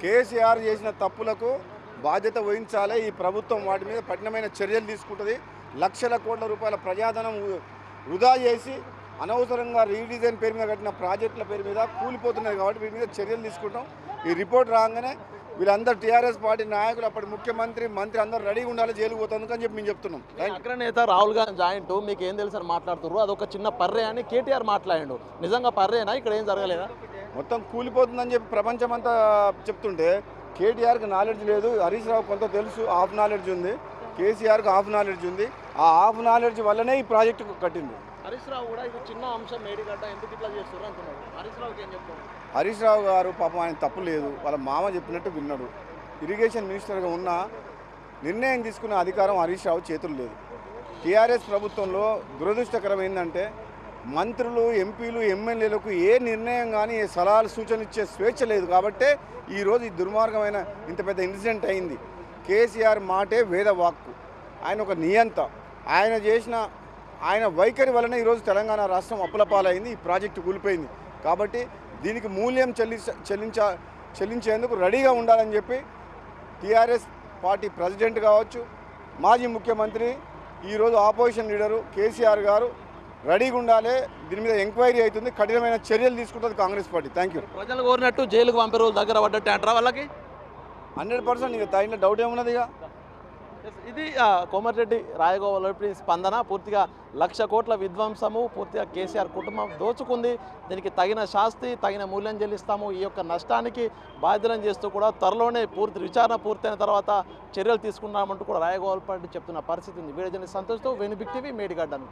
కేసీఆర్ చేసిన తప్పులకు బాధ్యత వహించాలి. ఈ ప్రభుత్వం వాటి మీద కఠినమైన చర్యలు తీసుకుంటుంది. లక్షల కోట్ల రూపాయల ప్రజాధనం వృధా చేసి అనవసరంగా రీడిజైన్ పేరు మీద కట్టిన ప్రాజెక్టుల పేరు మీద కూలిపోతున్నది. కాబట్టి వీటి మీద చర్యలు తీసుకుంటాం. ఈ రిపోర్ట్ రాగానే వీళ్ళందరూ టీఆర్ఎస్ పార్టీ నాయకులు, అప్పటి ముఖ్యమంత్రి, మంత్రి అందరూ రెడీగా ఉండాలి, జైలుకు పోతుంది అని చెప్పి మేము చెప్తున్నాం. అగ్రనేత రాహుల్ గాంధీ జాయింట్ మీకు ఏం తెలుసు అని మాట్లాడుతున్నారు. అదొక చిన్న పర్రే అని కేటీఆర్ మాట్లాడాడు. నిజంగా పర్రేనా? ఇక్కడ ఏం జరగలేదా? మొత్తం కూలిపోతుందని చెప్పి ప్రపంచమంతా చెప్తుంటే కేటీఆర్కి నాలెడ్జ్ లేదు. హరీష్ రావు కొంత తెలుసు, హాఫ్ నాలెడ్జ్ ఉంది. కేసీఆర్కి హాఫ్ నాలెడ్జ్ ఉంది. ఆ హాఫ్ నాలెడ్జ్ వల్లనే ఈ ప్రాజెక్టు కట్టింది. హరీష్ రావు కూడా ఇది చిన్న అంశం, మేడిగడ్డ ఎందుకు ఇట్లా చేస్తారు అంటున్నారు. హరీష్ రావుకి ఏం చెప్తారు? హరీష్ రావు గారు పాపం ఆయన తప్పు లేదు, వాళ్ళ మామ చెప్పినట్టు విన్నాడు. ఇరిగేషన్ మినిస్టర్గా ఉన్న నిర్ణయం తీసుకునే అధికారం హరీష్ రావు చేతులు లేదు. టీఆర్ఎస్ ప్రభుత్వంలో దురదృష్టకరం ఏంటంటే మంత్రులు, ఎంపీలు, ఎమ్మెల్యేలకు ఏ నిర్ణయం కానీ ఏ సలహాలు సూచనలు ఇచ్చే స్వేచ్ఛ లేదు. కాబట్టే ఈరోజు ఈ దుర్మార్గమైన ఇంత పెద్ద ఇన్సిడెంట్ అయింది. కేసీఆర్ మాటే వేదవాక్కు. ఆయన ఒక నియంత. ఆయన వైఖరి వలన ఈరోజు తెలంగాణ రాష్ట్రం అప్పుల పాలైంది. ఈ ప్రాజెక్టు కూలిపోయింది. కాబట్టి దీనికి మూల్యం చెల్లించేందుకు రెడీగా ఉండాలని చెప్పి టీఆర్ఎస్ పార్టీ ప్రెసిడెంట్ కావచ్చు, మాజీ ముఖ్యమంత్రి, ఈరోజు ఆపోజిషన్ లీడరు కేసీఆర్ గారు రెడీగా ఉండాలి. దీని మీద ఎంక్వైరీ అవుతుంది, కఠినమైన చర్యలు తీసుకుంటుంది కాంగ్రెస్ పార్టీ. Thank you. ప్రజలు కోరినట్టు జైలుకు పంపే రోజు దగ్గర పడ్డట్టు అంటారా వాళ్ళకి? 100% ఇక తగిన డౌట్ ఏమున్నది. ఇక ఇది కోమటిరెడ్డి రాజగోపాల్ స్పందన. పూర్తిగా 1,00,000 కోట్ల విధ్వంసము పూర్తిగా కేసీఆర్ కుటుంబం దోచుకుంది. దీనికి తగిన శాస్తి, తగిన మూల్యం చెల్లిస్తాము. ఈ యొక్క నష్టానికి బాధ్యులను చేస్తూ కూడా త్వరలోనే విచారణ పూర్తయిన తర్వాత చర్యలు తీసుకున్నామంటూ కూడా రాజగోపాల్ చెప్తున్న పరిస్థితి ఉంది. వీడియో జర్నలిస్ట్ సంతోష్తో వేణు బిగ్ టీవీ, మేడిగడ్డను.